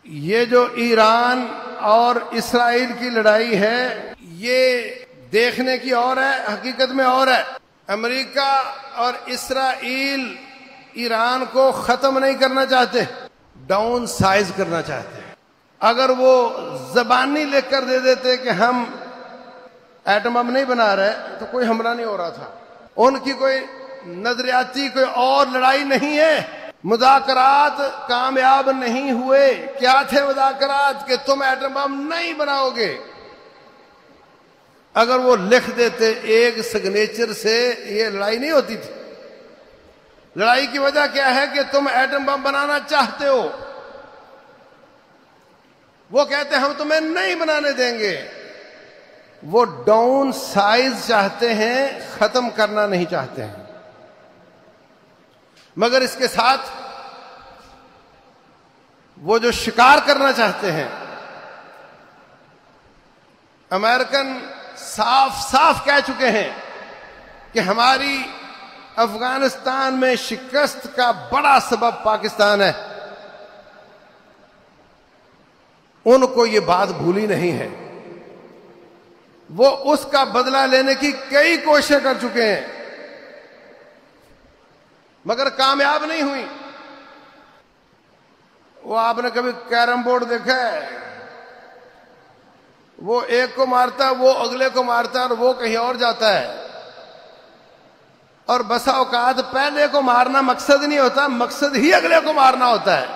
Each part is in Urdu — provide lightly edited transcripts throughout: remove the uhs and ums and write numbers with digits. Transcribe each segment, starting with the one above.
یہ جو ایران اور اسرائیل کی لڑائی ہے یہ دیکھنے کی اور ہے، حقیقت میں اور ہے۔ امریکہ اور اسرائیل ایران کو ختم نہیں کرنا چاہتے، ڈاؤن سائز کرنا چاہتے ہیں۔ اگر وہ زبانی لکھ کر دے دیتے کہ ہم ایٹم بم نہیں بنا رہے تو کوئی حملہ نہیں ہو رہا تھا۔ ان کی کوئی نظریاتی کوئی اور لڑائی نہیں ہے۔ مذاکرات کامیاب نہیں ہوئے۔ کیا تھے مذاکرات؟ کہ تم ایٹم بم نہیں بناؤ گے۔ اگر وہ لکھ دیتے ایک سگنیچر سے یہ لڑائی نہیں ہوتی تھی۔ لڑائی کی وجہ کیا ہے کہ تم ایٹم بم بنانا چاہتے ہو، وہ کہتے ہم تمہیں نہیں بنانے دیں گے۔ وہ ڈاؤن سائز چاہتے ہیں، ختم کرنا نہیں چاہتے ہیں۔ مگر اس کے ساتھ وہ جو شکار کرنا چاہتے ہیں، امریکن صاف صاف کہہ چکے ہیں کہ ہماری افغانستان میں شکست کا بڑا سبب پاکستان ہے۔ ان کو یہ بات بھولی نہیں ہے۔ وہ اس کا بدلہ لینے کی کئی کوششیں کر چکے ہیں مگر کامیاب نہیں ہوئی۔ وہ آپ نے کبھی کیرم بورڈ دیکھا ہے؟ وہ ایک کو مارتا ہے، وہ اگلے کو مارتا ہے اور وہ کہیں اور جاتا ہے۔ اور بسا اوقات پہلے کو مارنا مقصد نہیں ہوتا، مقصد ہی اگلے کو مارنا ہوتا ہے۔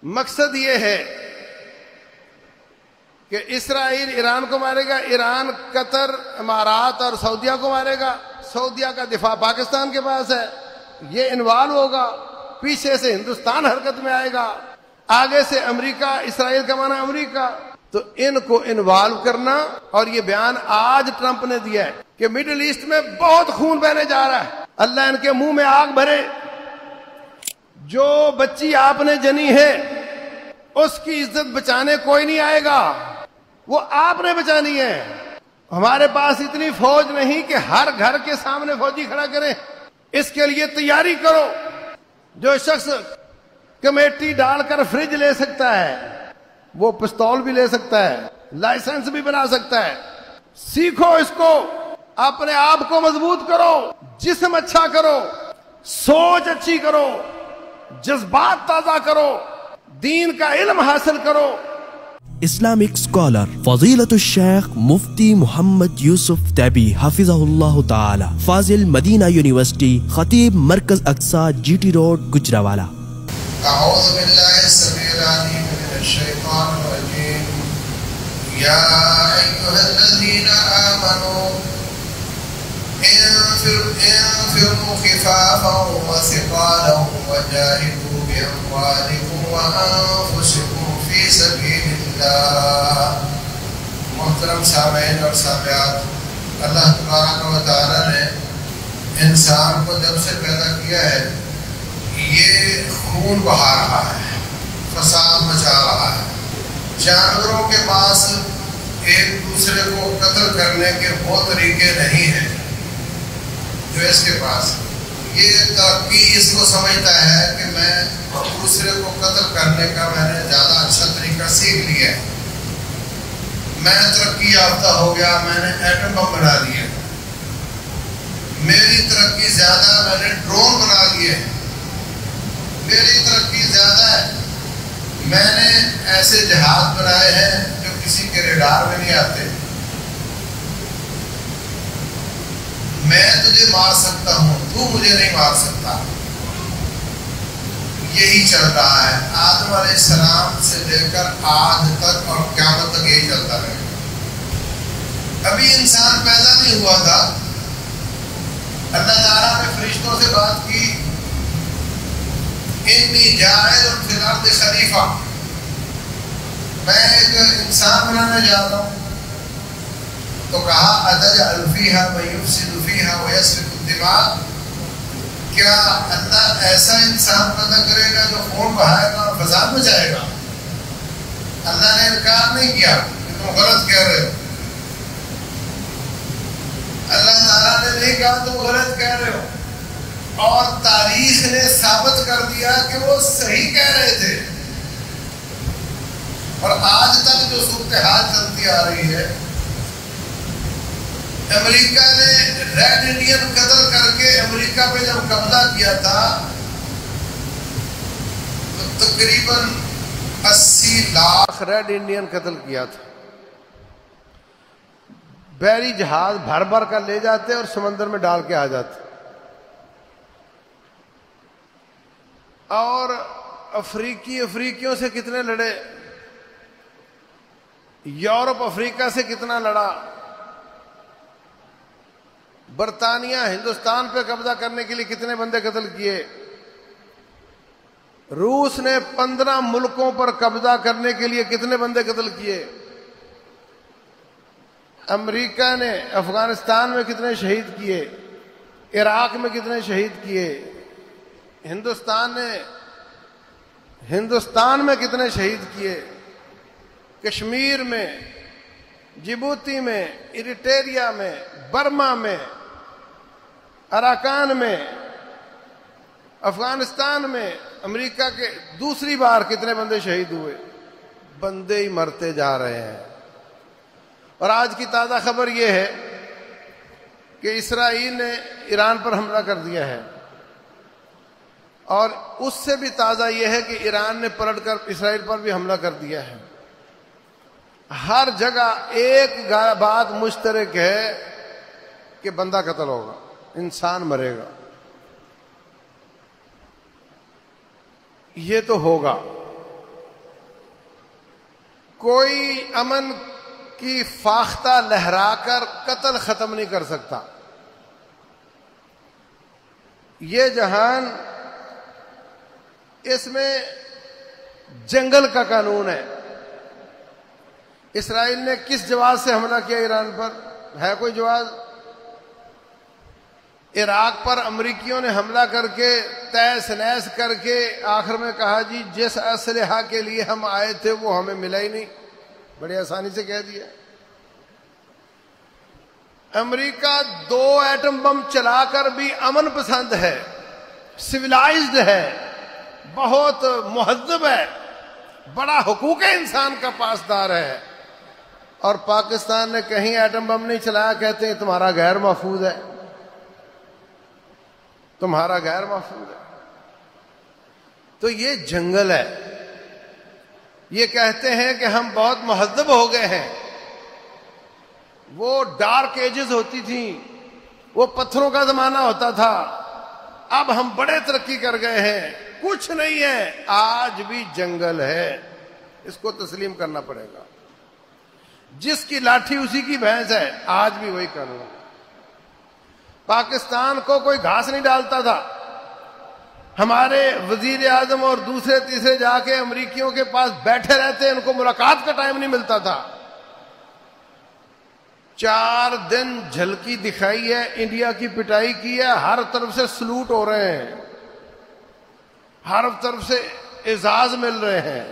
مقصد یہ ہے کہ اسرائیل ایران کو مارے گا، ایران قطر، امارات اور سعودیہ کو مارے گا، سعودیہ کا دفاع پاکستان کے پاس ہے، یہ انوالو ہوگا، پیچھے سے ہندوستان حرکت میں آئے گا، آگے سے امریکہ، اسرائیل کا معنی امریکہ۔ تو ان کو انوالو کرنا، اور یہ بیان آج ٹرمپ نے دیا ہے کہ مڈل ایسٹ میں بہت خون بہنے جا رہا ہے، اللہ ان کے منہ میں آگ بھرے۔ جو بچی آپ نے جنی ہے اس کی عزت بچانے کوئی نہیں آئے گا، وہ آپ نے بچانی ہے۔ ہمارے پاس اتنی فوج نہیں کہ ہر گھر کے سامنے فوجی کھڑا کریں، اس کے لیے تیاری کرو۔ جو شخص کمیٹی ڈال کر فریج لے سکتا ہے وہ پستول بھی لے سکتا ہے، لائسنس بھی بنا سکتا ہے۔ سیکھو اس کو، اپنے آپ کو مضبوط کرو، جسم اچھا کرو، سوچ اچھی کرو، جذبات تازہ کرو، دین کا علم حاصل کرو۔ اسلامک اسکالر فضیلت الشیخ مفتی محمد یوسف تیبی حفظہ اللہ تعالی، فاضل مدینہ یونیورسٹی، خطیب مرکز اقصی، جی ٹی روڈ، گجرانوالہ۔ اعوذ باللہ السمیع العلیم من الشیطان الرجیم۔ یا ایھا الذین آمنوا انفروا خفافا وثقالا وجاہدوا باموالکم وانفسکم فی سبیل اللہ۔ محترم سامعین اور سامعات، اللہ تبارک و تعالی نے انسان کو جب سے پیدا کیا ہے یہ خون بہا رہا ہے، فساد مچا رہا ہے۔ جانوروں کے پاس ایک دوسرے کو قتل کرنے کے وہ طریقے نہیں ہیں جو اس کے پاس۔ یہ ترقی اس کو سمجھتا ہے کہ میں دوسرے کو قتل کرنے کا میں نے زیادہ اچھا طریقہ سیکھ لیا ہے، میں ترقی یافتہ ہو گیا، میں نے ایٹم بم بنا لیا، میری ترقی زیادہ، میں نے ڈرون بنا لیے، میری ترقی زیادہ ہے، میں نے ایسے جہاز بنائے ہیں جو کسی کے ریڈار میں نہیں آتے، میں تجھے مار سکتا ہوں، تو مجھے نہیں مار سکتا۔ یہی چل رہا ہے آدم علیہ السلام سے لے کر آج تک اور قیامت تک یہی چلتا رہے گا۔ ابھی انسان پیدا نہیں ہوا تھا، اللہ تعالیٰ نے فرشتوں سے بات کی، انی جاعل فی الارض خلیفہ، میں ایک انسان بنانے جاتا ہوں۔ تو کہا اتجعل فیہا من یفسد فیہا ویسفک الدماء، کیا اللہ ایسا انسان پیدا کرے گا جو خون بہائے گا اور فساد مچائے گا؟ اللہ نے انکار نہیں کیا کہ تم غلط کہہ رہے ہو، اللہ تعالیٰ نے نہیں کہا تم غلط کہہ رہے ہو، اور تاریخ نے ثابت کر دیا کہ وہ صحیح کہہ رہے تھے۔ سے جو صورتحال چلتی آ رہی ہے، امریکہ نے ریڈ انڈین قتل کر کے امریکہ پہ جب قبضہ کیا تھا تو تقریباً 80 لاکھ ریڈ انڈین قتل کیا تھا. بحری جہاز بھر بھر کر لے جاتے اور سمندر میں ڈال کے آ جاتے. اور افریقیوں سے کتنے لڑے، یورپ افریقہ سے کتنا لڑا، برطانیہ ہندوستان پہ قبضہ کرنے کے لیے کتنے بندے قتل کیے، روس نے 15 ملکوں پر قبضہ کرنے کے لیے کتنے بندے قتل کیے، امریکہ نے افغانستان میں کتنے شہید کیے، عراق میں کتنے شہید کیے، ہندوستان میں کتنے شہید کیے، کشمیر میں، جبوتی میں، اریٹریا میں، برما میں، اراکان میں، افغانستان میں امریکہ کے دوسری بار کتنے بندے شہید ہوئے. بندے ہی مرتے جا رہے ہیں. اور آج کی تازہ خبر یہ ہے کہ اسرائیل نے ایران پر حملہ کر دیا ہے، اور اس سے بھی تازہ یہ ہے کہ ایران نے پلٹ کر اسرائیل پر بھی حملہ کر دیا ہے. ہر جگہ ایک بات مشترک ہے کہ بندہ قتل ہوگا، انسان مرے گا. یہ تو ہوگا. کوئی امن کی فاختہ لہرا کر قتل ختم نہیں کر سکتا. یہ جہان، اس میں جنگل کا قانون ہے. اسرائیل نے کس جواز سے حملہ کیا ایران پر؟ ہے کوئی جواز؟ عراق پر امریکیوں نے حملہ کر کے تیس نیس کر کے آخر میں کہا جی جس اسلحہ کے لیے ہم آئے تھے وہ ہمیں ملا ہی نہیں. بڑی آسانی سے کہہ دیا. امریکہ 2 ایٹم بم چلا کر بھی امن پسند ہے، سویلائزڈ ہے، بہت مہذب ہے، بڑا حقوق انسان کا پاسدار ہے. اور پاکستان نے کہیں ایٹم بم نہیں چلایا، کہتے ہیں تمہارا غیر محفوظ ہے، تمہارا غیر محفوظ ہے. تو یہ جنگل ہے. یہ کہتے ہیں کہ ہم بہت مہذب ہو گئے ہیں. وہ ڈارک ایجز ہوتی تھیں، وہ پتھروں کا زمانہ ہوتا تھا، اب ہم بڑے ترقی کر گئے ہیں. کچھ نہیں ہے، آج بھی جنگل ہے. اس کو تسلیم کرنا پڑے گا. جس کی لاٹھی اسی کی بھینس ہے. آج بھی وہی قانون. پاکستان کو کوئی گھاس نہیں ڈالتا تھا. ہمارے وزیر اعظم اور دوسرے تیسرے جا کے امریکیوں کے پاس بیٹھے رہتے، ان کو ملاقات کا ٹائم نہیں ملتا تھا. 4 دن جھلکی دکھائی ہے، انڈیا کی پٹائی کی ہے، ہر طرف سے سلوٹ ہو رہے ہیں، ہر طرف سے اعزاز مل رہے ہیں،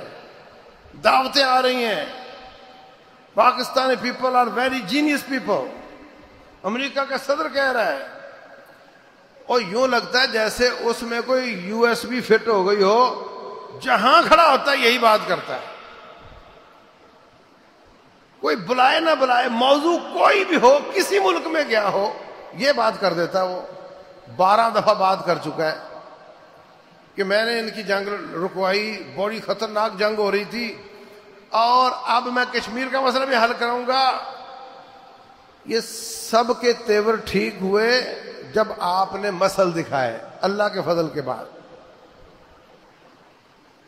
دعوتیں آ رہی ہیں. Pakistani people are very genius people. امریکہ کا صدر کہہ رہا ہے، اور یوں لگتا ہے جیسے اس میں کوئی USB فٹ ہو گئی ہو، جہاں کھڑا ہوتا ہے یہی بات کرتا ہے. کوئی بلائے نہ بلائے، موضوع کوئی بھی ہو، کسی ملک میں گیا ہو، یہ بات کر دیتا ہے. وہ 12 دفعہ بات کر چکا ہے کہ میں نے ان کی جنگ رکوائی، بڑی خطرناک جنگ ہو رہی تھی، اور اب میں کشمیر کا مسئلہ بھی حل کروں گا. یہ سب کے تیور ٹھیک ہوئے جب آپ نے مسل دکھائے اللہ کے فضل کے بعد.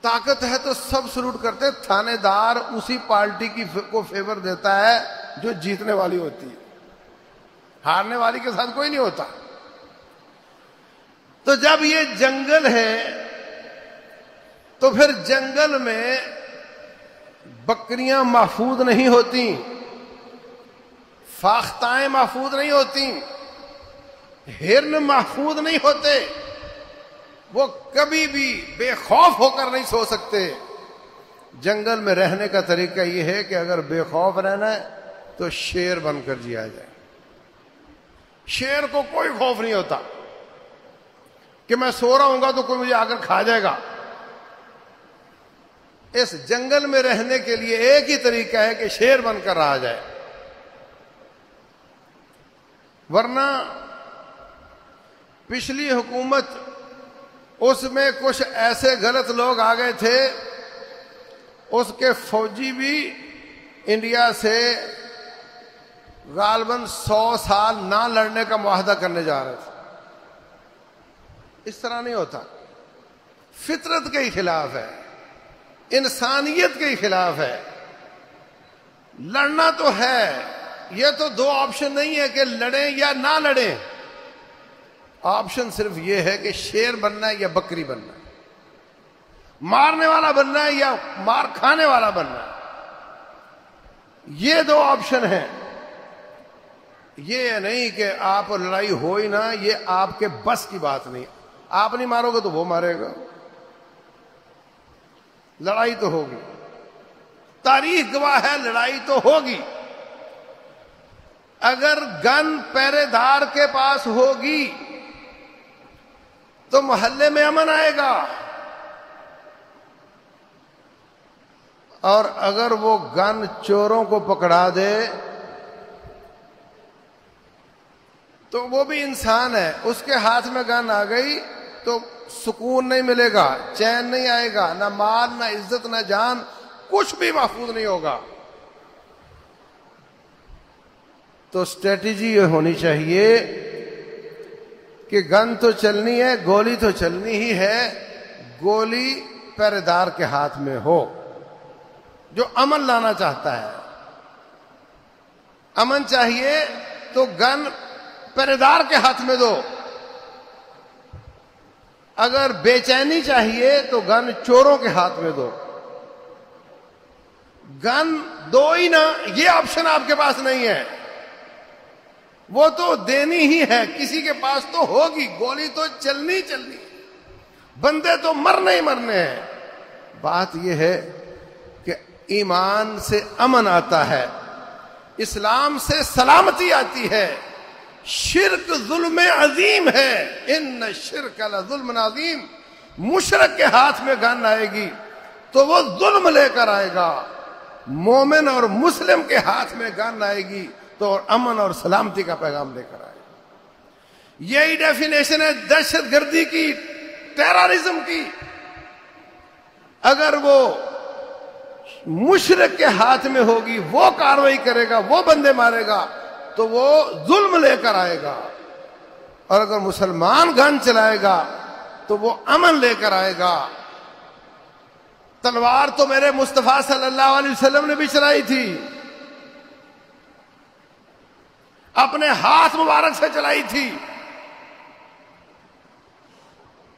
طاقت ہے تو سب سلوٹ کرتے. تھانے دار اسی پارٹی کو فیور دیتا ہے جو جیتنے والی ہوتی ہے، ہارنے والی کے ساتھ کوئی نہیں ہوتا. تو جب یہ جنگل ہے تو پھر جنگل میں بکریاں محفوظ نہیں ہوتی، فاختائیں محفوظ نہیں ہوتی، ہرن محفوظ نہیں ہوتے. وہ کبھی بھی بے خوف ہو کر نہیں سو سکتے. جنگل میں رہنے کا طریقہ یہ ہے کہ اگر بے خوف رہنا ہے تو شیر بن کر جیا جائے. شیر کو کوئی خوف نہیں ہوتا کہ میں سو رہا ہوں گا تو کوئی مجھے آ کر کھا جائے گا. اس جنگل میں رہنے کے لیے ایک ہی طریقہ ہے کہ شیر بن کر رہا جائے، ورنہ پچھلی حکومت اس میں کچھ ایسے غلط لوگ آ گئے تھے، اس کے فوجی بھی انڈیا سے غالباً 100 سال نہ لڑنے کا معاہدہ کرنے جا رہے تھے۔ اس طرح نہیں ہوتا، فطرت کے ہی خلاف ہے، انسانیت کے ہی خلاف ہے۔ لڑنا تو ہے، یہ تو دو آپشن نہیں ہے کہ لڑیں یا نہ لڑیں، آپشن صرف یہ ہے کہ شیر بننا ہے یا بکری بننا ہے، مارنے والا بننا ہے یا مار کھانے والا بننا ہے، یہ دو آپشن ہیں۔ یہ نہیں کہ آپ لڑائی ہو ہی نہ، یہ آپ کے بس کی بات نہیں، آپ نہیں مارو گے تو وہ مارے گا، لڑائی تو ہوگی، تاریخ گواہ ہے لڑائی تو ہوگی۔ اگر گن پہرے دار کے پاس ہوگی تو محلے میں امن آئے گا، اور اگر وہ گن چوروں کو پکڑا دے تو وہ بھی انسان ہے، اس کے ہاتھ میں گن آ گئی تو سکون نہیں ملے گا، چین نہیں آئے گا، نہ مال نہ عزت نہ جان، کچھ بھی محفوظ نہیں ہوگا۔ تو اسٹریٹجی یہ ہونی چاہیے کہ گن تو چلنی ہے، گولی تو چلنی ہی ہے، گولی پہرے دار کے ہاتھ میں ہو جو امن لانا چاہتا ہے۔ امن چاہیے تو گن پہرے دار کے ہاتھ میں دو، اگر بے چینی چاہیے تو گن چوروں کے ہاتھ میں دو۔ گن دو ہی نہ، یہ آپشن آپ کے پاس نہیں ہے، وہ تو دینی ہی ہے، کسی کے پاس تو ہوگی، گولی تو چلنی چلنی، بندے تو مرنے ہی مرنے ہیں۔ بات یہ ہے کہ ایمان سے امن آتا ہے، اسلام سے سلامتی آتی ہے۔ شرک ظلم عظیم ہے، ان الشرک لظلم عظیم، مشرک کے ہاتھ میں گن آئے گی تو وہ ظلم لے کر آئے گا، مومن اور مسلم کے ہاتھ میں گن آئے گی تو امن اور سلامتی کا پیغام لے کر آئے گا۔ یہی ڈیفینیشن ہے دہشت گردی کی، ٹیررزم کی۔ اگر وہ مشرک کے ہاتھ میں ہوگی، وہ کارروائی کرے گا، وہ بندے مارے گا تو وہ ظلم لے کر آئے گا، اور اگر مسلمان گن چلائے گا تو وہ امن لے کر آئے گا۔ تلوار تو میرے مصطفیٰ صلی اللہ علیہ وسلم نے بھی چلائی تھی، اپنے ہاتھ مبارک سے چلائی تھی،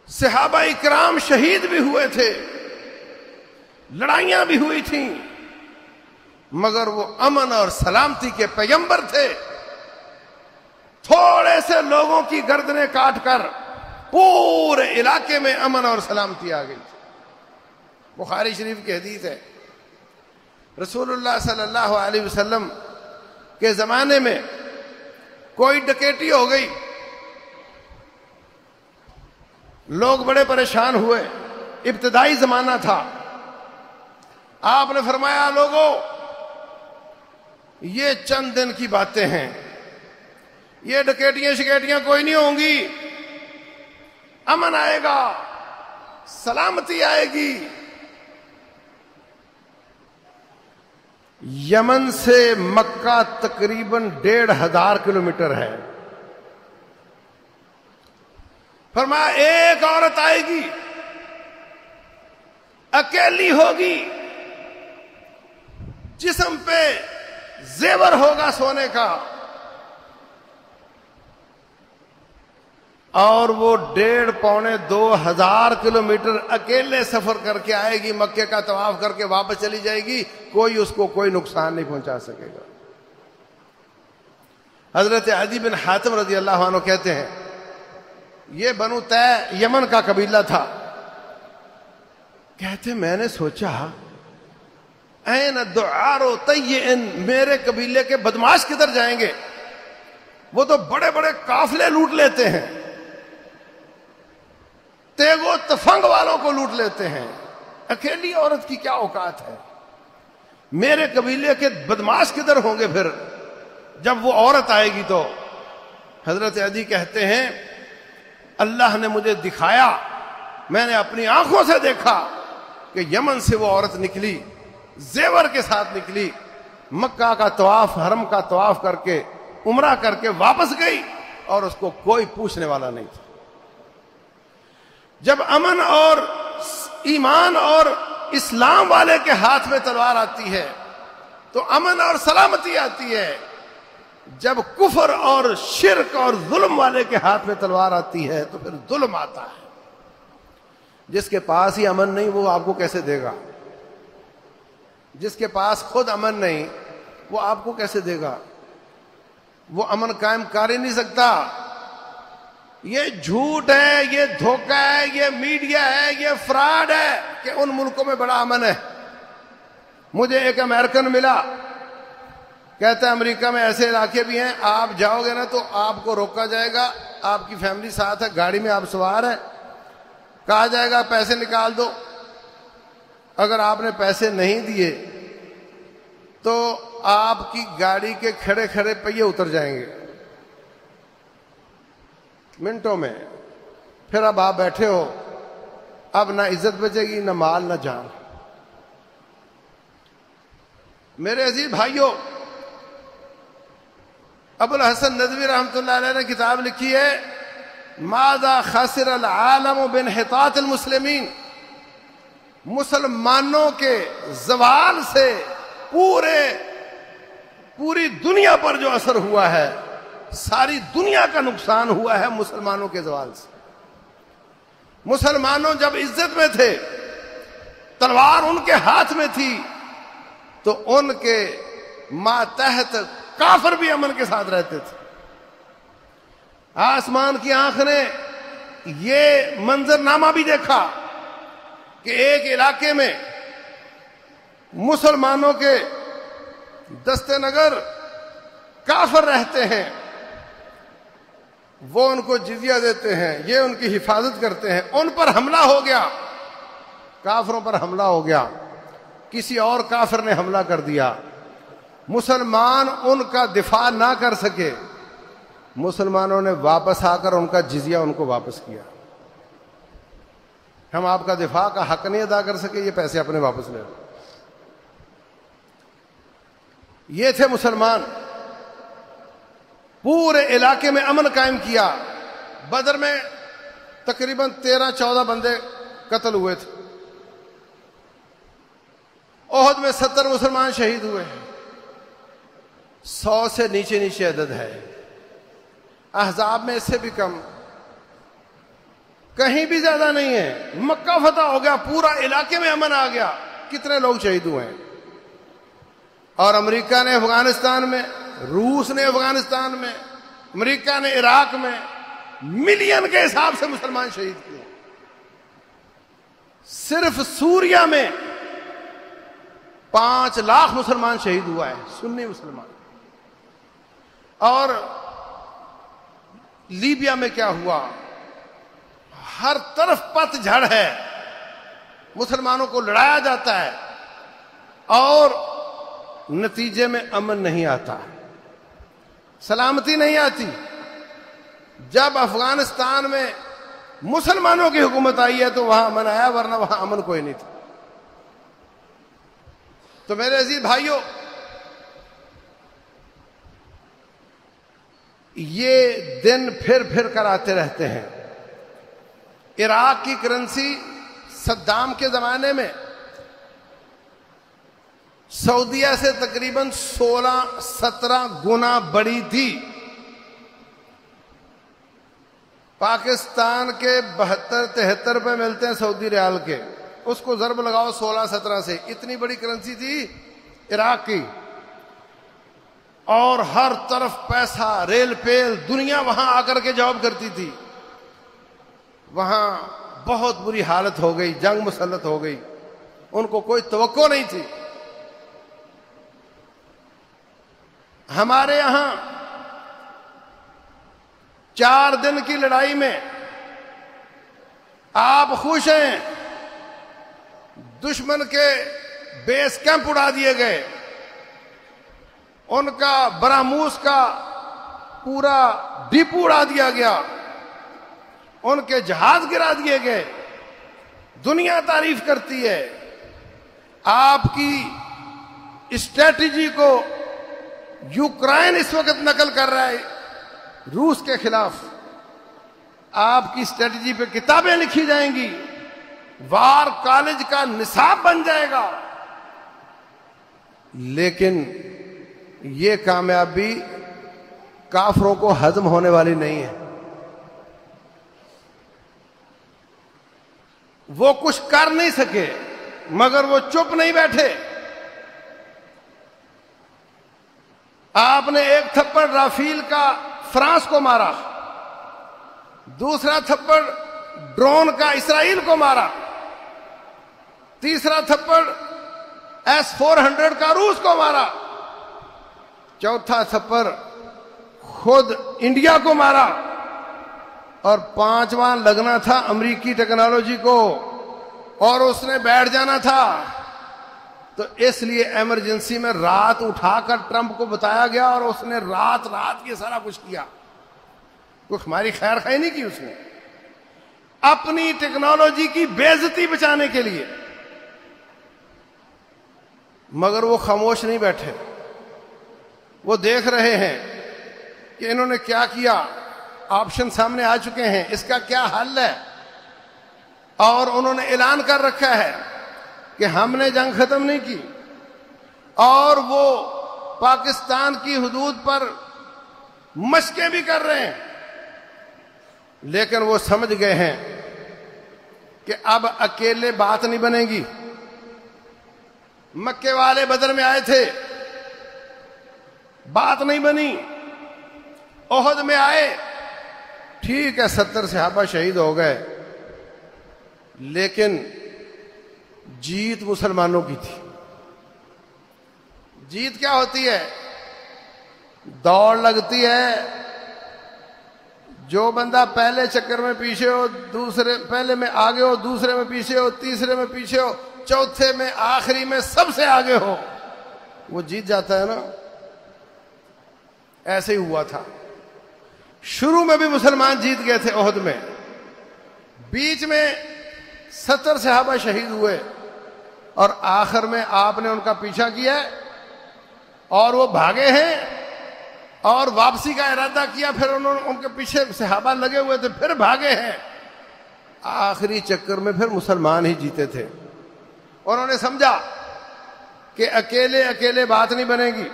صحابہ اکرام شہید بھی ہوئے تھے، لڑائیاں بھی ہوئی تھیں، مگر وہ امن اور سلامتی کے پیغمبر تھے۔ تھوڑے سے لوگوں کی گردنیں کاٹ کر پورے علاقے میں امن اور سلامتی آ گئی تھی۔ بخاری شریف کی حدیث ہے، رسول اللہ صلی اللہ علیہ وسلم کے زمانے میں کوئی ڈکیتی ہو گئی، لوگ بڑے پریشان ہوئے، ابتدائی زمانہ تھا۔ آپ نے فرمایا، لوگوں یہ چند دن کی باتیں ہیں، یہ ڈکیتیاں شکیتیاں کوئی نہیں ہوں گی، امن آئے گا، سلامتی آئے گی۔ یمن سے مکہ تقریباً 1500 کلومیٹر ہے۔ فرمایا ایک عورت آئے گی، اکیلی ہوگی، جسم پہ زیور ہوگا سونے کا، اور وہ 1500-2000 کلومیٹر اکیلے سفر کر کے آئے گی، مکے کا طواف کر کے واپس چلی جائے گی، کوئی اس کو کوئی نقصان نہیں پہنچا سکے گا۔ حضرت عدی بن حاتم رضی اللہ عنہ کہتے ہیں، یہ بنو طے یمن کا قبیلہ تھا، کہتے میں نے سوچا این الدعار طیئن، میرے قبیلے کے بدماش کدھر جائیں گے، وہ تو بڑے بڑے قافلے لوٹ لیتے ہیں، تیغ و تفنگ والوں کو لوٹ لیتے ہیں، اکیلی عورت کی کیا اوقات ہے؟ میرے قبیلے کے بدماش کدھر ہوں گے پھر جب وہ عورت آئے گی تو؟ حضرت عدی کہتے ہیں اللہ نے مجھے دکھایا، میں نے اپنی آنکھوں سے دیکھا کہ یمن سے وہ عورت نکلی، زیور کے ساتھ نکلی، مکہ کا طواف، حرم کا طواف کر کے، عمرہ کر کے واپس گئی، اور اس کو کوئی پوچھنے والا نہیں تھا۔ جب امن اور ایمان اور اسلام والے کے ہاتھ میں تلوار آتی ہے تو امن اور سلامتی آتی ہے، جب کفر اور شرک اور ظلم والے کے ہاتھ میں تلوار آتی ہے تو پھر ظلم آتا ہے۔ جس کے پاس ہی امن نہیں وہ آپ کو کیسے دے گا؟ جس کے پاس خود امن نہیں وہ آپ کو کیسے دے گا؟ وہ امن قائم کر ہی نہیں سکتا۔ یہ جھوٹ ہے، یہ دھوکہ ہے، یہ میڈیا ہے، یہ فراڈ ہے کہ ان ملکوں میں بڑا امن ہے۔ مجھے ایک امریکن ملا، کہتا ہے امریکہ میں ایسے علاقے بھی ہیں آپ جاؤ گے نا تو آپ کو روکا جائے گا، آپ کی فیملی ساتھ ہے، گاڑی میں آپ سوار ہیں، کہا جائے گا پیسے نکال دو، اگر آپ نے پیسے نہیں دیے تو آپ کی گاڑی کے کھڑے کھڑے پہیے اتر جائیں گے منٹوں میں۔ پھر اب آپ بیٹھے ہو، اب نہ عزت بچے گی، نہ مال، نہ جان۔ میرے عزیز بھائیوں، ابو الحسن ندوی رحمۃ اللہ علیہ نے کتاب لکھی ہے ماذا خسر العالم بانحطاط المسلمین، مسلمانوں کے زوال سے پوری دنیا پر جو اثر ہوا ہے، ساری دنیا کا نقصان ہوا ہے مسلمانوں کے زوال سے۔ مسلمانوں جب عزت میں تھے، تلوار ان کے ہاتھ میں تھی، تو ان کے ماتحت کافر بھی امن کے ساتھ رہتے تھے۔ آسمان کی آنکھ نے یہ منظرنامہ بھی دیکھا کہ ایک علاقے میں مسلمانوں کے دستے نگر کافر رہتے ہیں، وہ ان کو جزیہ دیتے ہیں، یہ ان کی حفاظت کرتے ہیں، ان پر حملہ ہو گیا، کافروں پر حملہ ہو گیا، کسی اور کافر نے حملہ کر دیا، مسلمان ان کا دفاع نہ کر سکے، مسلمانوں نے واپس آ کر ان کا جزیہ ان کو واپس کیا۔ ہم آپ کا دفاع کا حق نہیں ادا کر سکے، یہ پیسے اپنے واپس لے لو۔ یہ تھے مسلمان، پورے علاقے میں امن قائم کیا۔ بدر میں تقریباً 13-14 بندے قتل ہوئے تھے، احد میں 70 مسلمان شہید ہوئے ہیں، 100 سے نیچے عدد ہے، احزاب میں اس سے بھی کم، کہیں بھی زیادہ نہیں ہے۔ مکہ فتح ہو گیا، پورا علاقے میں امن آ گیا، کتنے لوگ شہید ہوئے ہیں؟ اور امریکہ نے افغانستان میں، روس نے افغانستان میں، امریکہ نے عراق میں ملین کے حساب سے مسلمان شہید کیے۔ صرف سوریا میں 5 لاکھ مسلمان شہید ہوا ہے، سنی مسلمان۔ اور لیبیا میں کیا ہوا؟ ہر طرف پت جھڑ ہے، مسلمانوں کو لڑایا جاتا ہے اور نتیجے میں امن نہیں آتا، سلامتی نہیں آتی۔ جب افغانستان میں مسلمانوں کی حکومت آئی ہے تو وہاں امن آیا، ورنہ وہاں امن کوئی نہیں تھا۔ تو میرے عزیز بھائیوں، یہ دن پھر کر آتے رہتے ہیں۔ عراق کی کرنسی صدام کے زمانے میں سعودیہ سے تقریباً 16-17 گنا بڑی تھی۔ پاکستان کے 72-73 روپے ملتے ہیں سعودی ریال کے، اس کو ضرب لگاؤ 16-17 سے، اتنی بڑی کرنسی تھی عراق کی۔ اور ہر طرف پیسہ، ریل پیل، دنیا وہاں آ کر کے جاب کرتی تھی۔ وہاں بہت بری حالت ہو گئی، جنگ مسلط ہو گئی، ان کو کوئی توقع نہیں تھی۔ ہمارے یہاں 4 دن کی لڑائی میں آپ خوش ہیں، دشمن کے بیس کیمپ اڑا دیے گئے، ان کا براموس کا پورا ڈپو اڑا دیا گیا، ان کے جہاز گرا دیے گئے۔ دنیا تعریف کرتی ہے آپ کی اسٹریٹجی کو۔ یوکرائن اس وقت نقل کر رہا ہے روس کے خلاف، آپ کی اسٹریٹجی پہ کتابیں لکھی جائیں گی، وار کالج کا نصاب بن جائے گا، لیکن یہ کامیابی کافروں کو ہضم ہونے والی نہیں ہے۔ وہ کچھ کر نہیں سکے مگر وہ چپ نہیں بیٹھے۔ آپ نے ایک تھپڑ رافیل کا فرانس کو مارا، دوسرا تھپڑ ڈرون کا اسرائیل کو مارا، تیسرا تھپڑ S-400 کا روس کو مارا، چوتھا تھپڑ خود انڈیا کو مارا، اور پانچواں لگنا تھا امریکی ٹیکنالوجی کو، اور اس نے بیٹھ جانا تھا۔ تو اس لیے ایمرجنسی میں رات اٹھا کر ٹرمپ کو بتایا گیا، اور اس نے رات یہ سارا کچھ کیا، کوئی ہماری خیر خواہی نہیں کی اس نے، اپنی ٹیکنالوجی کی بے عزتی بچانے کے لیے۔ مگر وہ خاموش نہیں بیٹھے، وہ دیکھ رہے ہیں کہ انہوں نے کیا کیا، آپشن سامنے آ چکے ہیں، اس کا کیا حل ہے، اور انہوں نے اعلان کر رکھا ہے کہ ہم نے جنگ ختم نہیں کی، اور وہ پاکستان کی حدود پر مشقیں بھی کر رہے ہیں، لیکن وہ سمجھ گئے ہیں کہ اب اکیلے بات نہیں بنے گی۔ مکے والے بدر میں آئے تھے، بات نہیں بنی، احد میں آئے، ٹھیک ہے 70 صحابہ شہید ہو گئے، لیکن جیت مسلمانوں کی تھی۔ جیت کیا ہوتی ہے؟ دوڑ لگتی ہے، جو بندہ پہلے چکر میں پیچھے ہو، دوسرے پہلے میں آگے ہو، دوسرے میں پیچھے ہو، تیسرے میں پیچھے ہو، چوتھے میں آخری میں سب سے آگے ہو، وہ جیت جاتا ہے نا۔ ایسے ہی ہوا تھا، شروع میں بھی مسلمان جیت گئے تھے احد میں، بیچ میں 70 صحابہ شہید ہوئے، اور آخر میں آپ نے ان کا پیچھا کیا اور وہ بھاگے ہیں، اور واپسی کا ارادہ کیا، پھر انہوں نے ان کے پیچھے صحابہ لگے ہوئے تھے، پھر بھاگے ہیں، آخری چکر میں پھر مسلمان ہی جیتے تھے۔ انہوں نے سمجھا کہ اکیلے اکیلے بات نہیں بنے گی،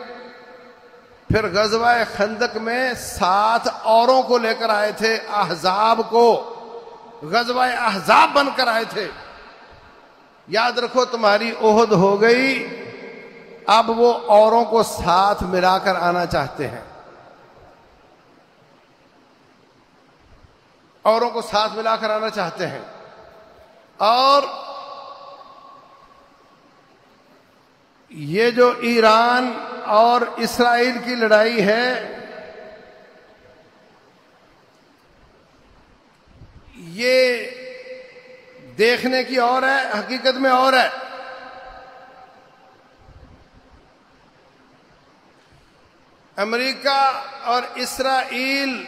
پھر غزوہ خندق میں 7 اوروں کو لے کر آئے تھے، احزاب کو، غزوہ احزاب بن کر آئے تھے۔ یاد رکھو تمہاری احد ہو گئی، اب وہ اوروں کو ساتھ ملا کر آنا چاہتے ہیں، اوروں کو ساتھ ملا کر آنا چاہتے ہیں۔ اور یہ جو ایران اور اسرائیل کی لڑائی ہے، یہ دیکھنے کی اور ہے، حقیقت میں اور ہے۔ امریکہ اور اسرائیل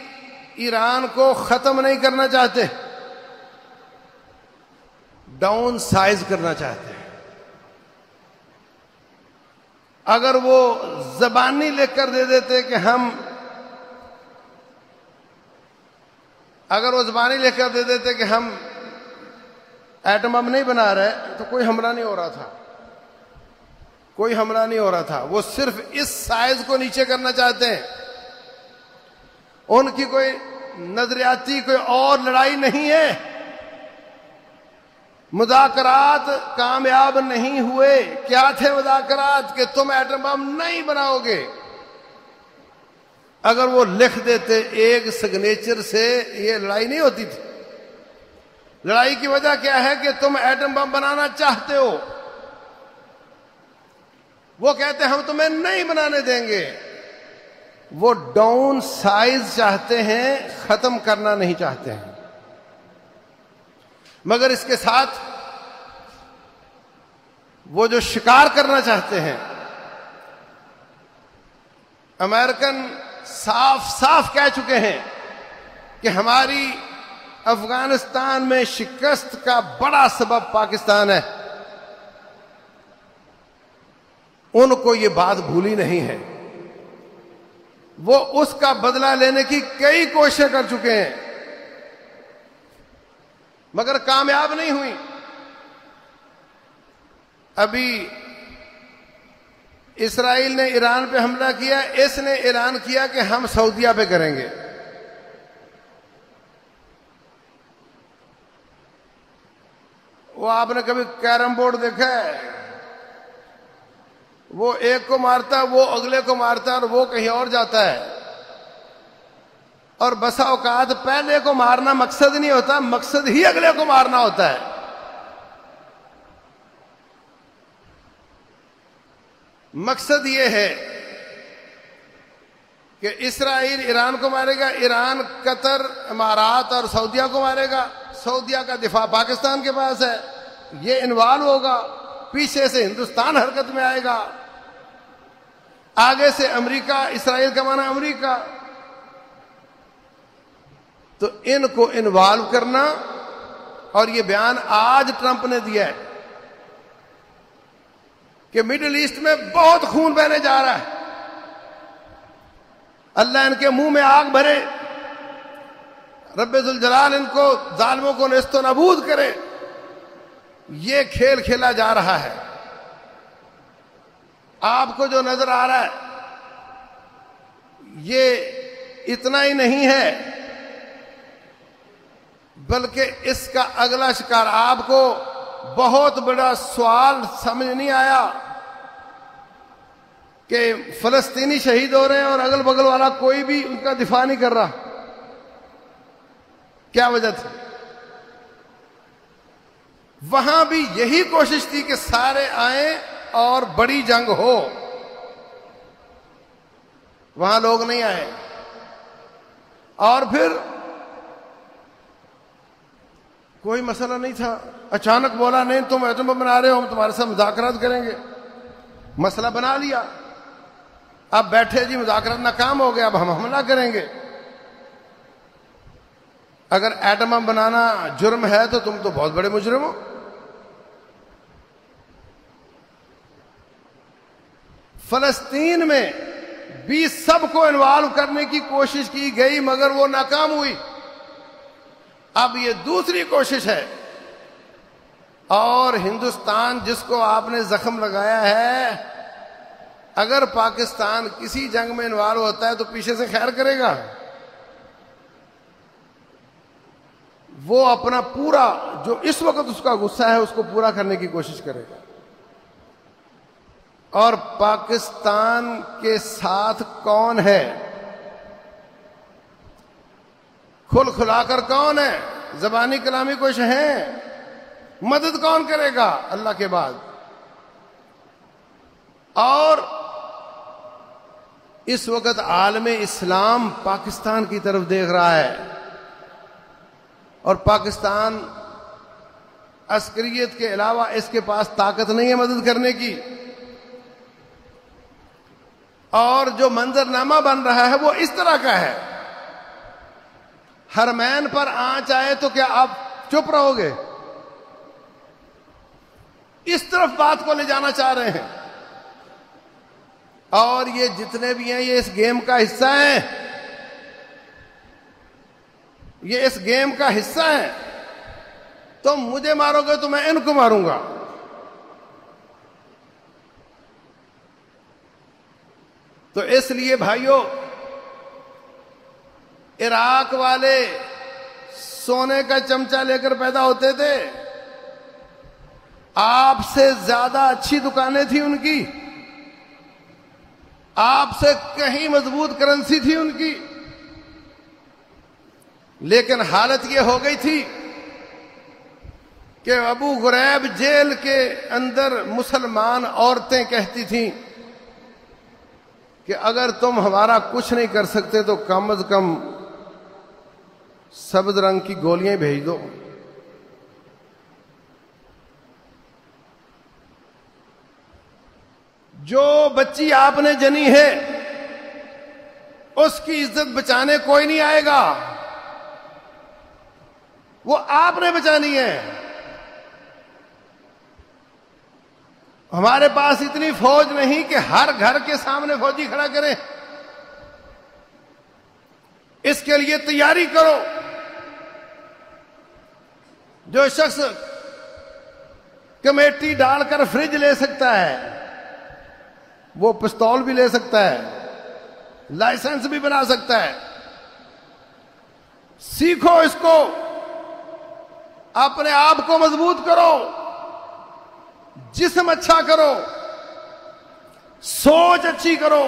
ایران کو ختم نہیں کرنا چاہتے، ڈاؤن سائز کرنا چاہتے ہیں۔ اگر وہ زبانی لکھ کر دے دیتے کہ ہم، اگر وہ زبانی لکھ کر دے دیتے کہ ہم ایٹم بم نہیں بنا رہے، تو کوئی حملہ نہیں ہو رہا تھا، کوئی حملہ نہیں ہو رہا تھا۔ وہ صرف اس سائز کو نیچے کرنا چاہتے ہیں، ان کی کوئی نظریاتی کوئی اور لڑائی نہیں ہے۔ مذاکرات کامیاب نہیں ہوئے۔ کیا تھے مذاکرات؟ کہ تم ایٹم بم نہیں بناؤ گے۔ اگر وہ لکھ دیتے ایک سگنیچر سے، یہ لڑائی نہیں ہوتی تھی۔ لڑائی کی وجہ کیا ہے؟ کہ تم ایٹم بم بنانا چاہتے ہو، وہ کہتے ہم تمہیں نہیں بنانے دیں گے۔ وہ ڈاؤن سائز چاہتے ہیں، ختم کرنا نہیں چاہتے ہیں۔ مگر اس کے ساتھ وہ جو شکار کرنا چاہتے ہیں، امریکن صاف صاف کہہ چکے ہیں کہ ہماری افغانستان میں شکست کا بڑا سبب پاکستان ہے. ان کو یہ بات بھولی نہیں ہے. وہ اس کا بدلہ لینے کی کئی کوششیں کر چکے ہیں مگر کامیاب نہیں ہوئی. ابھی اسرائیل نے ایران پہ حملہ کیا، اس نے اعلان کیا کہ ہم سعودیہ پہ کریں گے. وہ آپ نے کبھی کیرم بورڈ دیکھا ہے؟ وہ ایک کو مارتا ہے، وہ اگلے کو مارتا ہے اور وہ کہیں اور جاتا ہے. اور بسا اوقات پہلے کو مارنا مقصد نہیں ہوتا، مقصد ہی اگلے کو مارنا ہوتا ہے. مقصد یہ ہے کہ اسرائیل ایران کو مارے گا، ایران قطر، امارات اور سعودیہ کو مارے گا. سعودیہ کا دفاع پاکستان کے پاس ہے، یہ انوالو ہوگا. پیچھے سے ہندوستان حرکت میں آئے گا، آگے سے امریکہ، اسرائیل کا معنی امریکہ. تو ان کو انوالو کرنا، اور یہ بیان آج ٹرمپ نے دیا ہے کہ مڈل ایسٹ میں بہت خون بہنے جا رہا ہے، اللہ ان کے منہ میں آگ بھرے، رب ذوالجلال ان کو ظالموں کو نیست و نابود کرے. یہ کھیل کھیلا جا رہا ہے. آپ کو جو نظر آ رہا ہے یہ اتنا ہی نہیں ہے، بلکہ اس کا اگلا شکار. آپ کو بہت بڑا سوال سمجھ نہیں آیا کہ فلسطینی شہید ہو رہے ہیں اور اگل بغل والا کوئی بھی ان کا دفاع نہیں کر رہا. کیا وجہ تھی؟ وہاں بھی یہی کوشش تھی کہ سارے آئیں اور بڑی جنگ ہو. وہاں لوگ نہیں آئے، اور پھر کوئی مسئلہ نہیں تھا. اچانک بولا نہیں تم ایٹم بم بنا رہے ہو، ہم تمہارے ساتھ مذاکرات کریں گے. مسئلہ بنا لیا، اب بیٹھے جی مذاکرات ناکام ہو گیا، اب ہم حملہ کریں گے. اگر ایٹم بم بنانا جرم ہے تو تم تو بہت بڑے مجرم ہو. فلسطین میں بھی سب کو انوالو کرنے کی کوشش کی گئی مگر وہ ناکام ہوئی. اب یہ دوسری کوشش ہے، اور ہندوستان جس کو آپ نے زخم لگایا ہے، اگر پاکستان کسی جنگ میں انوالو ہوتا ہے تو پیچھے سے خیر کرے گا. وہ اپنا پورا جو اس وقت اس کا غصہ ہے اس کو پورا کرنے کی کوشش کرے گا. اور پاکستان کے ساتھ کون ہے؟ کھل کھلا کر کون ہے؟ زبانی کلامی کچھ ہیں؟ مدد کون کرے گا اللہ کے بعد؟ اور اس وقت عالم اسلام پاکستان کی طرف دیکھ رہا ہے، اور پاکستان عسکریت کے علاوہ اس کے پاس طاقت نہیں ہے مدد کرنے کی. اور جو منظرنامہ بن رہا ہے وہ اس طرح کا ہے، حرمین پر آنچ آئے تو کیا آپ چپ رہو گے؟ اس طرف بات کو لے جانا چاہ رہے ہیں. اور یہ جتنے بھی ہیں یہ اس گیم کا حصہ ہیں، یہ اس گیم کا حصہ ہیں. تم مجھے مارو گے تو میں ان کو ماروں گا. تو اس لیے بھائیوں، عراق والے سونے کا چمچہ لے کر پیدا ہوتے تھے، آپ سے زیادہ اچھی دکانیں تھیں ان کی، آپ سے کہیں مضبوط کرنسی تھی ان کی، لیکن حالت یہ ہو گئی تھی کہ ابو غریب جیل کے اندر مسلمان عورتیں کہتی تھیں کہ اگر تم ہمارا کچھ نہیں کر سکتے تو کم از کم سبز رنگ کی گولیاں بھیج دو. جو بچی آپ نے جنی ہے اس کی عزت بچانے کوئی نہیں آئے گا، وہ آپ نے بچانی ہے۔ ہمارے پاس اتنی فوج نہیں کہ ہر گھر کے سامنے فوجی کھڑا کریں، اس کے لیے تیاری کرو۔ جو شخص کمیٹی ڈال کر فریج لے سکتا ہے وہ پستول بھی لے سکتا ہے، لائسنس بھی بنا سکتا ہے۔ سیکھو اس کو، اپنے آپ کو مضبوط کرو، جسم اچھا کرو، سوچ اچھی کرو،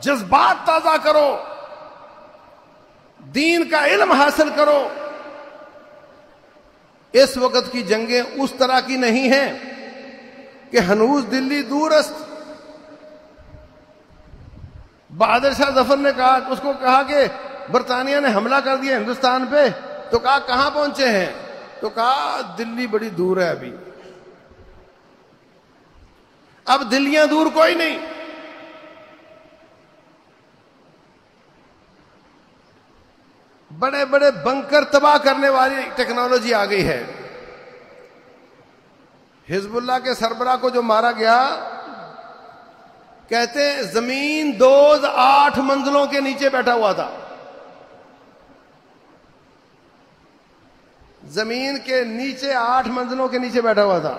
جذبات تازہ کرو، دین کا علم حاصل کرو۔ اس وقت کی جنگیں اس طرح کی نہیں ہیں کہ ہنوز دلی دور است۔ بہادر شاہ ظفر نے کہا، اس کو کہا کہ برطانیہ نے حملہ کر دیا ہندوستان پہ، تو کہا کہاں پہنچے ہیں؟ تو کہا دلی بڑی دور ہے ابھی۔ اب دلیاں دور کوئی نہیں، بڑے بڑے بنکر تباہ کرنے والی ٹیکنالوجی آ گئی ہے۔ حزب اللہ کے سربراہ کو جو مارا گیا، کہتے ہیں زمین دوز 8 منزلوں کے نیچے بیٹھا ہوا تھا، زمین کے نیچے 8 منزلوں کے نیچے بیٹھا ہوا تھا۔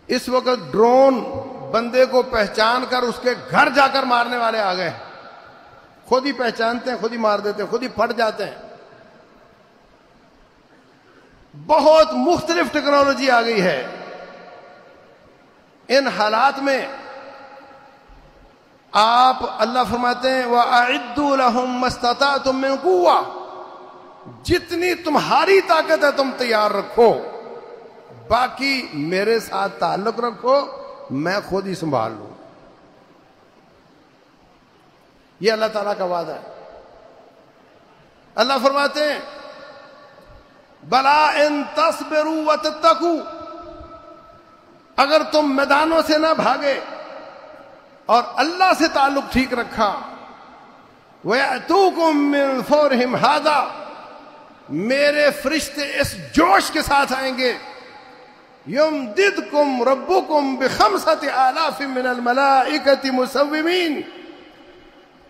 اس وقت ڈرون بندے کو پہچان کر اس کے گھر جا کر مارنے والے آ گئے، خود ہی پہچانتے ہیں، خود ہی مار دیتے ہیں، خود ہی پھٹ جاتے ہیں۔ بہت مختلف ٹیکنالوجی آ گئی ہے۔ ان حالات میں آپ، اللہ فرماتے ہیں وَأَعِدُّوا لَهُم مَّا اسْتَطَعْتُم مِّن قُوَّةٍ، جتنی تمہاری طاقت ہے تم تیار رکھو، باقی میرے ساتھ تعلق رکھو، میں خود ہی سنبھال لوں۔ یہ اللہ تعالیٰ کا وعدہ ہے۔ اللہ فرماتے ہیں بلا ان تصبروا وتتقوا، اگر تم میدانوں سے نہ بھاگے اور اللہ سے تعلق ٹھیک رکھا، وَيَأْتُوكُم مِّن فَوْرِهِمْ هَٰذَا، میرے فرشتے اس جوش کے ساتھ آئیں گے، يُمْدِدْكُمْ رَبُّكُمْ بِخَمْسَةِ آلَافٍ مِّنَ الْمَلَائِكَةِ مُسَوِّمِينَ،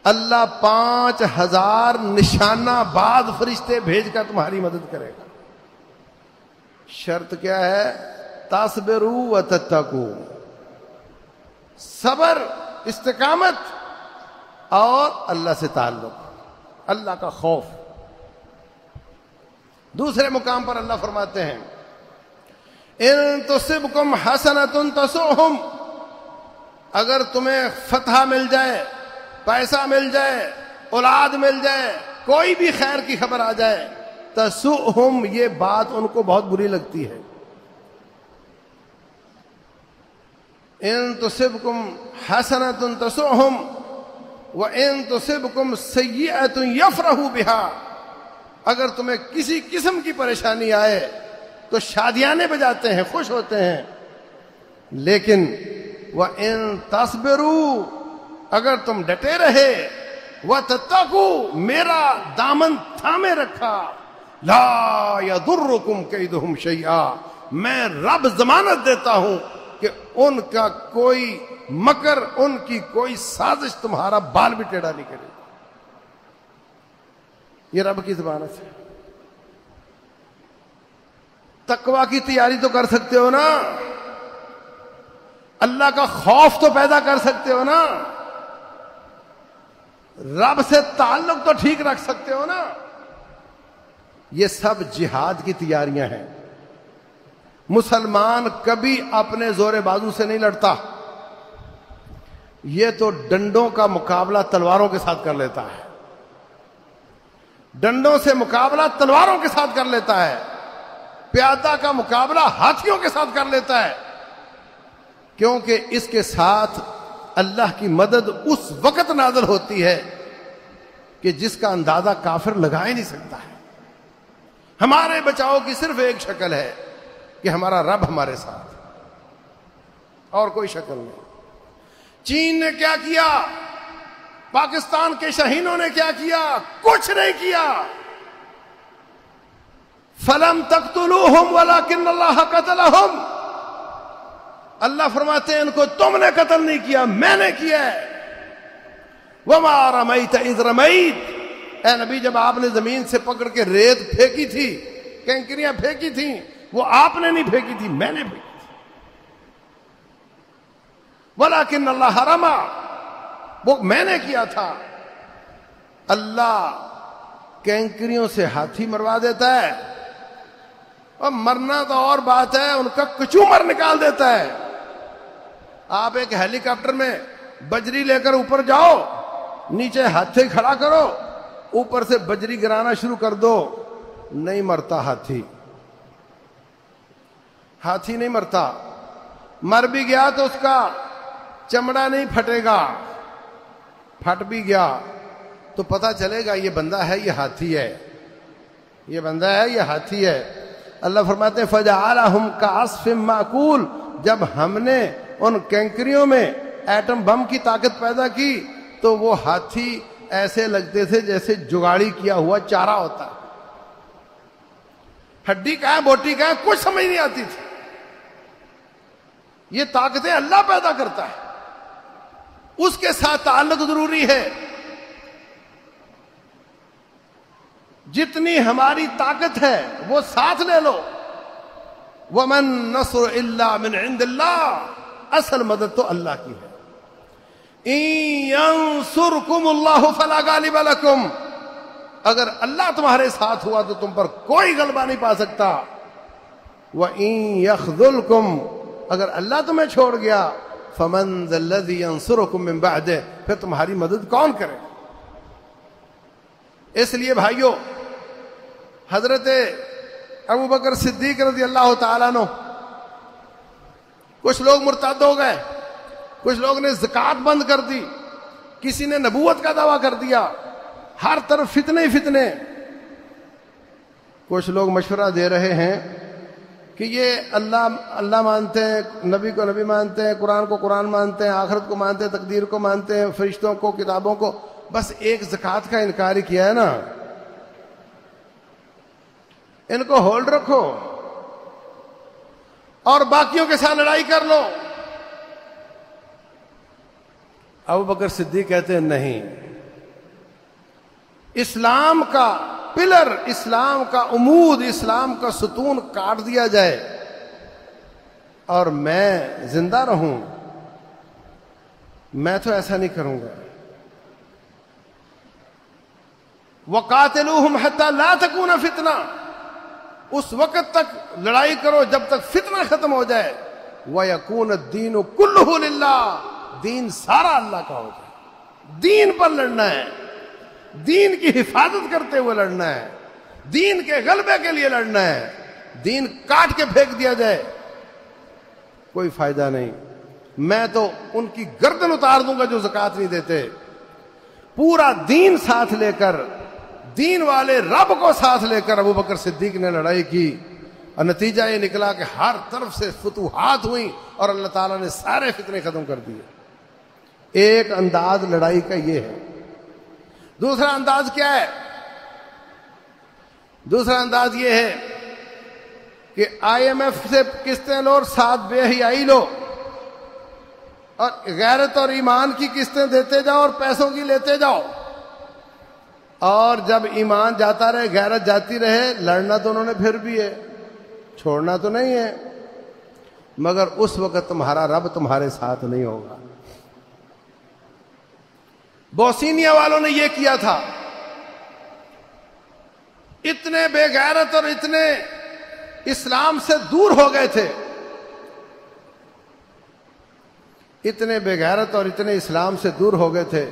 اللہ 5000 نشانہ بعد فرشتے بھیج کر تمہاری مدد کرے گا۔ شرط کیا ہے؟ تصبروا وتتقوا، صبر، استقامت اور اللہ سے تعلق، اللہ کا خوف۔ دوسرے مقام پر اللہ فرماتے ہیں ان تصبکم حسنۃ تسؤہم، اگر تمہیں فتح مل جائے، پیسہ مل جائے، اولاد مل جائے، کوئی بھی خیر کی خبر آ جائے، تسؤہم، یہ بات ان کو بہت بری لگتی ہے۔ ان تصبکم حسنۃ تسؤہم وان تصبکم سیئۃ یفرحوا بها، اگر تمہیں کسی قسم کی پریشانی آئے تو شادیانے بجاتے ہیں، خوش ہوتے ہیں، لیکن وان تصبروا، اگر تم ڈٹے رہے، وتتقوا، میرا دامن تھامے رکھا، لا یضرکم کیدہم شیئا، میں رب ضمانت دیتا ہوں کہ ان کا کوئی مکر، ان کی کوئی سازش تمہارا بال بھی ٹیڑھا نہیں کرے۔ یہ رب کی ضمانت ہے۔ تقوی کی تیاری تو کر سکتے ہو نا، اللہ کا خوف تو پیدا کر سکتے ہو نا، رب سے تعلق تو ٹھیک رکھ سکتے ہو نا۔ یہ سب جہاد کی تیاریاں ہیں۔ مسلمان کبھی اپنے زور بازو سے نہیں لڑتا، یہ تو ڈنڈوں کا مقابلہ تلواروں کے ساتھ کر لیتا ہے، ڈنڈوں سے مقابلہ تلواروں کے ساتھ کر لیتا ہے، پیادہ کا مقابلہ ہاتھیوں کے ساتھ کر لیتا ہے، کیونکہ اس کے ساتھ اللہ کی مدد اس وقت نازل ہوتی ہے کہ جس کا اندازہ کافر لگا ہی نہیں سکتا ہے۔ ہمارے بچاؤ کی صرف ایک شکل ہے کہ ہمارا رب ہمارے ساتھ، اور کوئی شکل نہیں. چین نے کیا کیا؟ پاکستان کے شاہینوں نے کیا کیا؟ کچھ نہیں کیا. فلم تقتلوہم ولکن اللہ قتلہم. اللہ فرماتے ہیں ان کو تم نے قتل نہیں کیا، میں نے کیا ہے. وما رمیت اذ رمیت، اے نبی جب آپ نے زمین سے پکڑ کے ریت پھینکی تھی، کنکریاں پھینکی تھیں، وہ آپ نے نہیں پھینکی تھی، میں نے پھینکی تھی. ولیکن اللہ رما، وہ میں نے کیا تھا. اللہ کنکریوں سے ہاتھی مروا دیتا ہے، اور مرنا تو اور بات ہے، ان کا کچومر نکال دیتا ہے. آپ ایک ہیلی کاپٹر میں بجری لے کر اوپر جاؤ، نیچے ہاتھی کھڑا کرو، اوپر سے بجری گرانا شروع کر دو، نہیں مرتا ہاتھی. ہاتھی نہیں مرتا. مر بھی گیا تو اس کا چمڑا نہیں پھٹے گا. پھٹ بھی گیا تو پتا چلے گا یہ بندہ ہے، یہ ہاتھی ہے، یہ بندہ ہے، یہ ہاتھی ہے. اللہ فرماتے ہیں فجعلہم کعصف مأکول، جب ہم نے ان کنکریوں میں ایٹم بم کی طاقت پیدا کی تو وہ ہاتھی ایسے لگتے تھے جیسے جگاڑی کیا ہوا چارہ ہوتا ہے. ہڈی کا ہے، بوٹی کا ہے، کچھ سمجھ نہیں آتی تھی. یہ طاقتیں اللہ پیدا کرتا ہے، اس کے ساتھ تعلق ضروری ہے. جتنی ہماری طاقت ہے وہ ساتھ لے لو. وَمَن نَصْرُ إِلَّا مِنْ عِنْدِ اللَّهِ، اصل مدد تو اللہ کی ہے. إِن يَنصُرْكُمُ اللَّهُ فَلَا غَالِبَ لَكُمْ، اگر اللہ تمہارے ساتھ ہوا تو تم پر کوئی غلبہ نہیں پا سکتا. وَإِن يَخْذُلْكُمْ، اگر اللہ تمہیں چھوڑ گیا، فَمَنْ ذَا الَّذِي يَنصُرُكُمْ مِنْ بَعْدِهِ، پھر تمہاری مدد کون کرے. اس لیے بھائیو، حضرت ابو بکر صدیق رضی اللہ تعالیٰ عنہ، کچھ لوگ مرتد ہو گئے، کچھ لوگ نے زکوٰۃ بند کر دی، کسی نے نبوت کا دعویٰ کر دیا، ہر طرف فتنے ہی فتنے. کچھ لوگ مشورہ دے رہے ہیں کہ یہ اللہ مانتے ہیں، نبی کو نبی مانتے ہیں، قرآن کو قرآن مانتے ہیں، آخرت کو مانتے ہیں، تقدیر کو مانتے ہیں، فرشتوں کو، کتابوں کو، بس ایک زکوٰۃ کا انکار کیا ہے نا. ان کو ہولڈ رکھو اور باقیوں کے ساتھ لڑائی کر لو. ابو بکر صدیق کہتے ہیں نہیں، اسلام کا پلر، اسلام کا عمود، اسلام کا ستون کاٹ دیا جائے اور میں زندہ رہوں، میں تو ایسا نہیں کروں گا. وَقَاتِلُوهُمْ حَتَّى لَا تَكُونَ فِتْنَةٌ، اس وقت تک لڑائی کرو جب تک فتنہ ختم ہو جائے. وَيَكُونَ الدِّينُ كُلُّهُ لِلَّهِ، دین سارا اللہ کا ہو جائے. دین پر لڑنا ہے، دین کی حفاظت کرتے ہوئے لڑنا ہے، دین کے غلبے کے لیے لڑنا ہے. دین کاٹ کے پھینک دیا جائے کوئی فائدہ نہیں. میں تو ان کی گردن اتار دوں گا جو زکوٰۃ نہیں دیتے. پورا دین ساتھ لے کر، دین والے رب کو ساتھ لے کر ابو بکر صدیق نے لڑائی کی، اور نتیجہ یہ نکلا کہ ہر طرف سے فتوحات ہوئیں اور اللہ تعالیٰ نے سارے فتنے ختم کر دیے. ایک انداز لڑائی کا یہ ہے. دوسرا انداز کیا ہے؟ دوسرا انداز یہ ہے کہ IMF سے قسطیں لو اور ساتھ بے حیائی لو، اور غیرت اور ایمان کی قسطیں دیتے جاؤ اور پیسوں کی لیتے جاؤ، اور جب ایمان جاتا رہے، غیرت جاتی رہے. لڑنا تو انہوں نے پھر بھی ہے، چھوڑنا تو نہیں ہے، مگر اس وقت تمہارا رب تمہارے ساتھ نہیں ہوگا. بوسینیا والوں نے یہ کیا تھا. اتنے بے غیرت اور اتنے اسلام سے دور ہو گئے تھے، اتنے بے غیرت اور اتنے اسلام سے دور ہو گئے تھے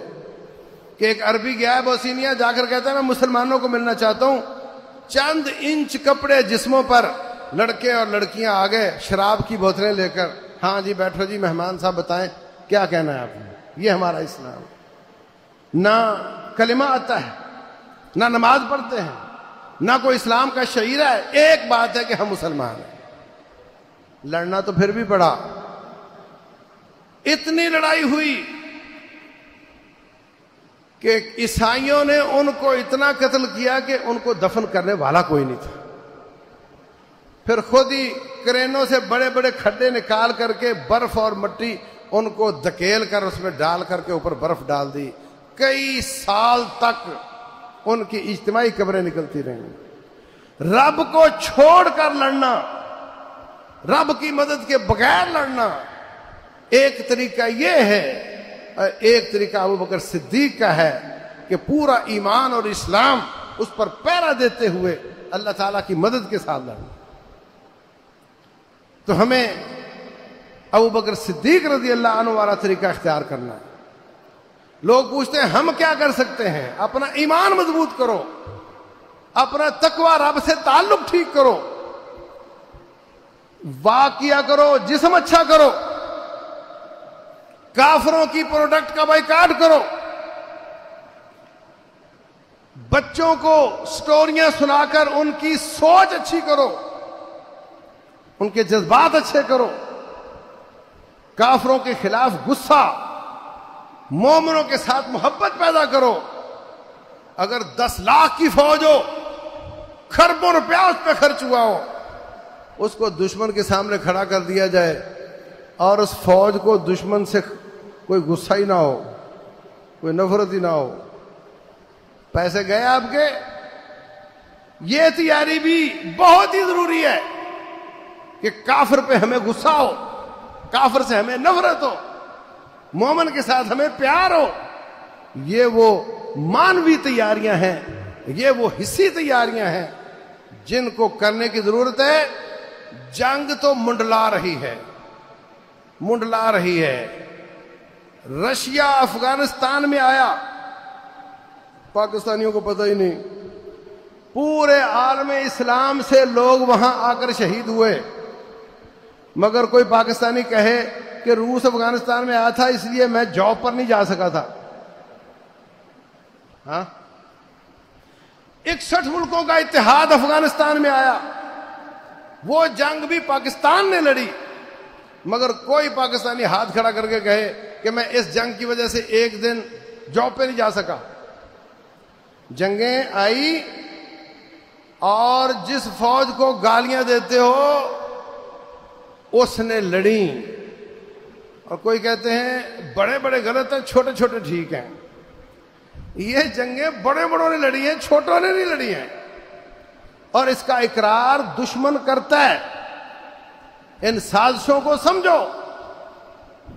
کہ ایک عربی گیا ہے بوسینیا، جا کر کہتا ہے میں مسلمانوں کو ملنا چاہتا ہوں. چند انچ کپڑے جسموں پر، لڑکے اور لڑکیاں آ گئے شراب کی بوتلیں لے کر. ہاں جی بیٹھو جی، مہمان صاحب بتائیں کیا کہنا ہے آپ نے. یہ ہمارا اسلام. نہ کلمہ آتا ہے، نہ نماز پڑھتے ہیں، نہ کوئی اسلام کا شعیرہ ہے. ایک بات ہے کہ ہم مسلمان ہیں. لڑنا تو پھر بھی پڑا. اتنی لڑائی ہوئی کہ عیسائیوں نے ان کو اتنا قتل کیا کہ ان کو دفن کرنے والا کوئی نہیں تھا. پھر خود ہی کرینوں سے بڑے بڑے کھڈے نکال کر کے برف اور مٹی ان کو دھکیل کر اس میں ڈال کر کے اوپر برف ڈال دی. کئی سال تک ان کی اجتماعی قبریں نکلتی رہیں. رب کو چھوڑ کر لڑنا، رب کی مدد کے بغیر لڑنا، ایک طریقہ یہ ہے، ایک طریقہ ابوبکر صدیق کا ہے کہ پورا ایمان اور اسلام اس پر پہرا دیتے ہوئے اللہ تعالیٰ کی مدد کے ساتھ لڑنا. تو ہمیں ابوبکر صدیق رضی اللہ عنہ والا طریقہ اختیار کرنا ہے. لوگ پوچھتے ہیں ہم کیا کر سکتے ہیں؟ اپنا ایمان مضبوط کرو، اپنا تقوی رب سے تعلق ٹھیک کرو، واقعہ کرو، جسم اچھا کرو، کافروں کی پروڈکٹ کا بائیکاٹ کرو، بچوں کو سٹوریاں سنا کر ان کی سوچ اچھی کرو، ان کے جذبات اچھے کرو، کافروں کے خلاف غصہ، مومنوں کے ساتھ محبت پیدا کرو. اگر 10 لاکھ کی فوج ہو، کھربوں روپیہ اس پہ خرچ ہوا ہو، اس کو دشمن کے سامنے کھڑا کر دیا جائے اور اس فوج کو دشمن سے کوئی غصہ ہی نہ ہو، کوئی نفرت ہی نہ ہو، پیسے گئے آپ کے. یہ تیاری بھی بہت ہی ضروری ہے کہ کافر پہ ہمیں غصہ ہو، کافر سے ہمیں نفرت ہو، مومن کے ساتھ ہمیں پیار ہو. یہ وہ مانوی تیاریاں ہیں، یہ وہ حصی تیاریاں ہیں جن کو کرنے کی ضرورت ہے. جنگ تو منڈلا رہی ہے، منڈلا رہی ہے. رشیا افغانستان میں آیا، پاکستانیوں کو پتہ ہی نہیں. پورے عالم اسلام سے لوگ وہاں آ کر شہید ہوئے، مگر کوئی پاکستانی کہے کہ روس افغانستان میں آیا تھا اس لیے میں جاب پر نہیں جا سکا تھا. ہاں، 61 ملکوں کا اتحاد افغانستان میں آیا. وہ جنگ بھی پاکستان نے لڑی، مگر کوئی پاکستانی ہاتھ کھڑا کر کے کہے کہ میں اس جنگ کی وجہ سے ایک دن جاب پہ نہیں جا سکا. جنگیں آئی اور جس فوج کو گالیاں دیتے ہو اس نے لڑی. اور کوئی کہتے ہیں بڑے بڑے غلط ہیں، چھوٹے چھوٹے ٹھیک ہیں. یہ جنگیں بڑے بڑوں نے لڑی ہیں، چھوٹوں نے نہیں لڑی ہیں. اور اس کا اقرار دشمن کرتا ہے. ان سازشوں کو سمجھو،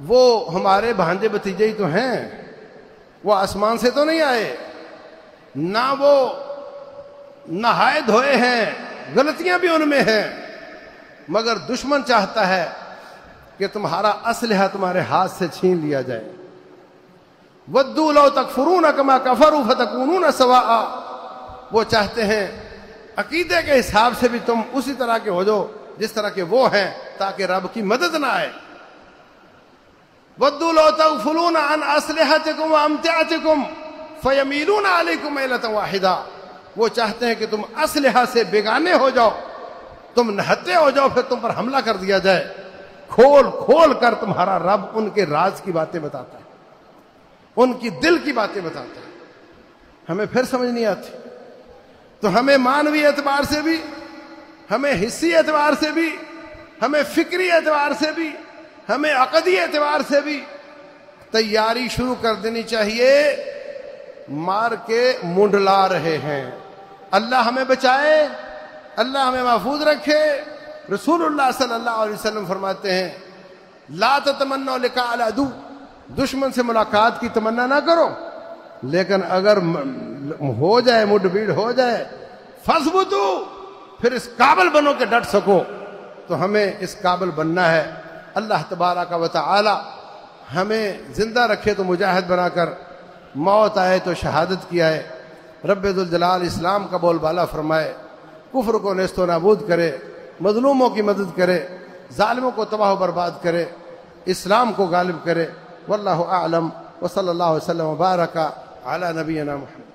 وہ ہمارے بھانجے بھتیجے ہی تو ہیں، وہ آسمان سے تو نہیں آئے، نہ وہ نہائے دھوئے ہیں، غلطیاں بھی ان میں ہیں. مگر دشمن چاہتا ہے کہ تمہارا اسلحہ تمہارے ہاتھ سے چھین لیا جائے. وَدُّوا لَوْ تَكْفُرُونَ كَمَا كَفَرُوا فَتَكُونُونَ سَوَاءً. وہ چاہتے ہیں عقیدے کے حساب سے بھی تم اسی طرح کے ہو جاؤ جس طرح کے وہ ہیں، تاکہ رب کی مدد نہ آئے. وَدُّوا لَوْ تَغْفُلُونَ عَنْ أَسْلِحَتِكُمْ وَأَمْتِعَتِكُمْ فَيَمِيلُونَ عَلَيْكُمْ مَيْلَةً وَاحِدَةً. وہ چاہتے ہیں کہ تم اسلحہ سے بیگانے ہو جاؤ، تم نہتے ہو جاؤ، پھر تم پر حملہ کر دیا جائے. کھول کھول کر تمہارا رب ان کے راز کی باتیں بتاتا ہے، ان کی دل کی باتیں بتاتا ہے. ہمیں پھر سمجھ نہیں آتی. تو ہمیں مانوی اعتبار سے بھی، ہمیں حصی اعتبار سے بھی، ہمیں فکری اعتبار سے بھی، ہمیں عقدی اعتبار سے بھی تیاری شروع کر دینی چاہیے. مار کے منڈلا رہے ہیں. اللہ ہمیں بچائے، اللہ ہمیں محفوظ رکھے. رسول اللہ صلی اللہ علیہ وسلم فرماتے ہیں لا تتمنوا لقاء العدو. دشمن سے ملاقات کی تمنا نہ کرو، لیکن اگر ہو جائے، مڈ بھیڑ ہو جائے، فاثبتوا، پھر اس قابل بنو کہ ڈٹ سکو. تو ہمیں اس قابل بننا ہے. اللہ تبارک و تعالی ہمیں زندہ رکھے تو مجاہد بنا کر، موت آئے تو شہادت کی آئے. رب ذوالجلال اسلام کا بول بالا فرمائے، کفر کو نیست و نابود کرے، مظلوموں کی مدد کرے، ظالموں کو تباہ و برباد کرے، اسلام کو غالب کرے. واللہ اعلم وصلی اللہ وسلم وبارک علی نبینا محمد.